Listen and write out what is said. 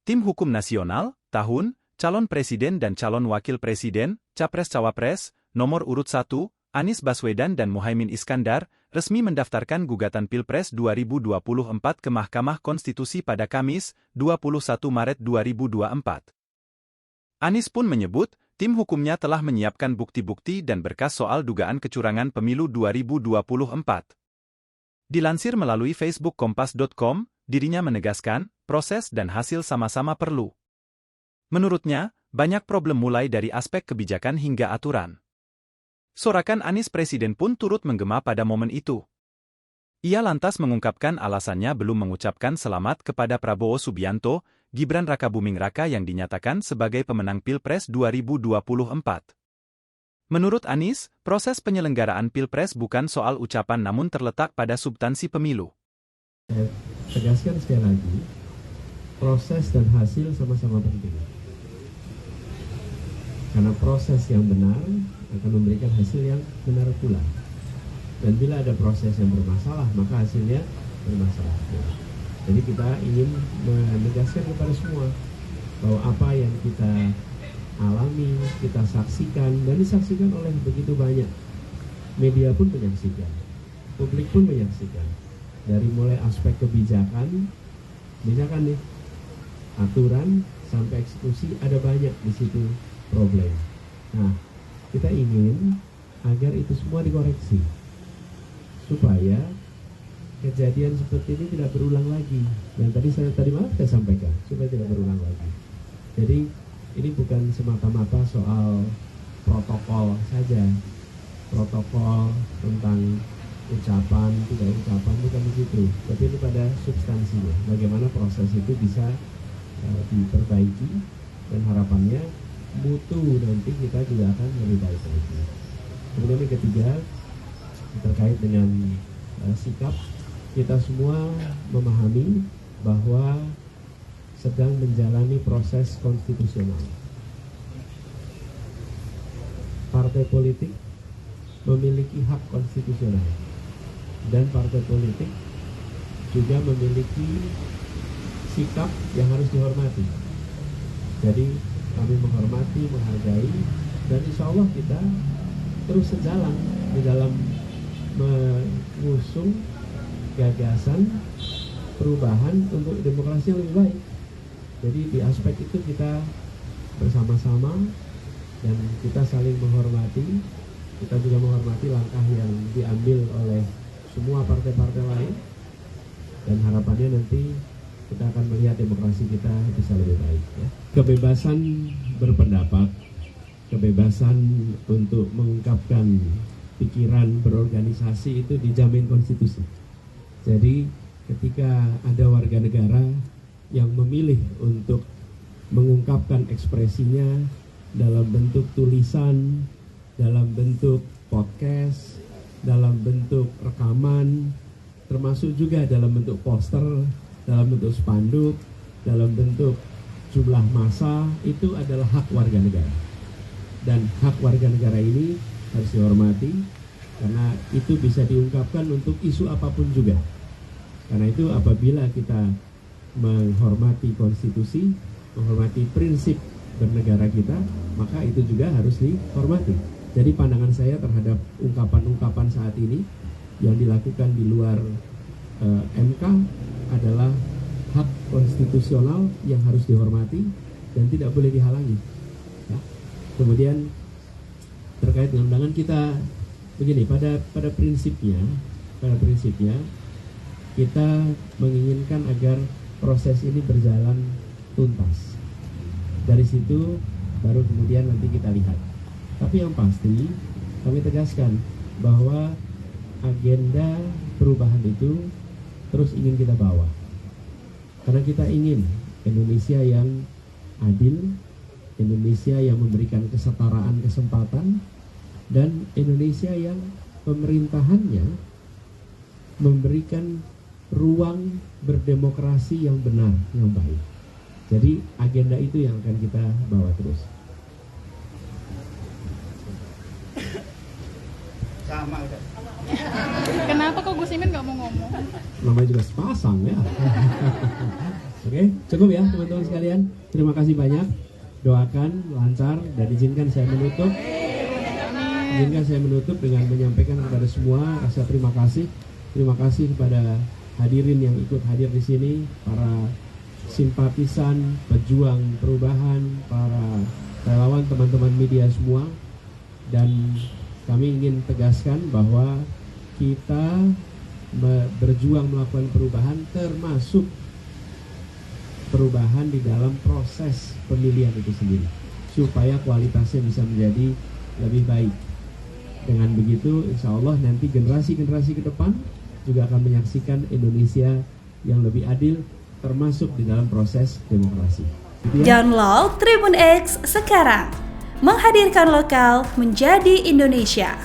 Tim Hukum Nasional, Tahun, Calon Presiden dan Calon Wakil Presiden, Capres-Cawapres, nomor urut 1, Anies Baswedan dan Muhaimin Iskandar, resmi mendaftarkan gugatan Pilpres 2024 ke Mahkamah Konstitusi pada Kamis, 21 Maret 2024. Anies pun menyebut, tim hukumnya telah menyiapkan bukti-bukti dan berkas soal dugaan kecurangan pemilu 2024. Dilansir melalui Facebook Kompas.com, dirinya menegaskan, proses dan hasil sama-sama perlu. Menurutnya, banyak problem mulai dari aspek kebijakan hingga aturan. Sorakan Anies Presiden pun turut menggema pada momen itu. Ia lantas mengungkapkan alasannya belum mengucapkan selamat kepada Prabowo Subianto, Gibran Rakabuming Raka yang dinyatakan sebagai pemenang Pilpres 2024. Menurut Anies, proses penyelenggaraan Pilpres bukan soal ucapan namun terletak pada substansi pemilu. Saya tegaskan sekali lagi, proses dan hasil sama-sama penting. Karena proses yang benar akan memberikan hasil yang benar pula. Dan bila ada proses yang bermasalah, maka hasilnya bermasalah. Jadi kita ingin menegaskan kepada semua bahwa apa yang kita alami, kita saksikan, dan disaksikan oleh begitu banyak. Media pun menyaksikan, publik pun menyaksikan. Dari mulai aspek kebijakan, misalkan nih, aturan sampai eksekusi ada banyak di situ problem. Nah, kita ingin agar itu semua dikoreksi supaya kejadian seperti ini tidak berulang lagi. Yang tadi malam saya sampaikan supaya tidak berulang lagi. Jadi ini bukan semata-mata soal protokol saja, protokol tentang ucapan, tidak ucapan, bukan di situ. Tapi ini pada substansinya, bagaimana proses itu bisa diperbaiki dan harapannya mutu nanti kita juga akan lebih baik lagi. Kemudian yang ketiga terkait dengan sikap, kita semua memahami bahwa sedang menjalani proses konstitusional. Partai politik memiliki hak konstitusional dan partai politik juga memiliki sikap yang harus dihormati. Jadi kami menghormati, menghargai, dan insya Allah kita terus sejalan di dalam mengusung gagasan perubahan untuk demokrasi yang lebih baik. Jadi di aspek itu kita bersama-sama dan kita saling menghormati. Kita juga menghormati langkah yang diambil oleh semua partai-partai lain, dan harapannya nanti kita akan melihat demokrasi kita bisa lebih baik. Ya. Kebebasan berpendapat, kebebasan untuk mengungkapkan pikiran berorganisasi itu dijamin konstitusi. Jadi ketika ada warga negara yang memilih untuk mengungkapkan ekspresinya dalam bentuk tulisan, dalam bentuk podcast, dalam bentuk rekaman, termasuk juga dalam bentuk poster, dalam bentuk spanduk, dalam bentuk jumlah massa, itu adalah hak warga negara. Dan hak warga negara ini harus dihormati, karena itu bisa diungkapkan untuk isu apapun juga. Karena itu apabila kita menghormati konstitusi, menghormati prinsip bernegara kita, maka itu juga harus dihormati. Jadi pandangan saya terhadap ungkapan-ungkapan saat ini yang dilakukan di luar MK adalah hak konstitusional yang harus dihormati dan tidak boleh dihalangi. Ya. Kemudian terkait dengan undangan kita begini, pada prinsipnya kita menginginkan agar proses ini berjalan tuntas. Dari situ baru kemudian nanti kita lihat. Tapi yang pasti kami tegaskan bahwa agenda perubahan itu terus ingin kita bawa. Karena kita ingin Indonesia yang adil, Indonesia yang memberikan kesetaraan kesempatan, dan Indonesia yang pemerintahannya memberikan ruang berdemokrasi yang benar, yang baik. Jadi agenda itu yang akan kita bawa terus. Sama udah. Kenapa kok Gus Imin nggak mau ngomong? Namanya juga sepasang ya. Oke, cukup ya teman-teman sekalian. Terima kasih banyak. Doakan lancar dan izinkan saya menutup. Izinkan saya menutup dengan menyampaikan kepada semua rasa terima kasih. Terima kasih kepada hadirin yang ikut hadir di sini, para simpatisan, pejuang perubahan, para relawan, teman-teman media semua. Dan kami ingin tegaskan bahwa kita berjuang melakukan perubahan, termasuk perubahan di dalam proses pemilihan itu sendiri, supaya kualitasnya bisa menjadi lebih baik. Dengan begitu, insya Allah nanti generasi-generasi ke depan juga akan menyaksikan Indonesia yang lebih adil, termasuk di dalam proses demokrasi. Gitu ya? Download Tribun X sekarang, menghadirkan lokal menjadi Indonesia.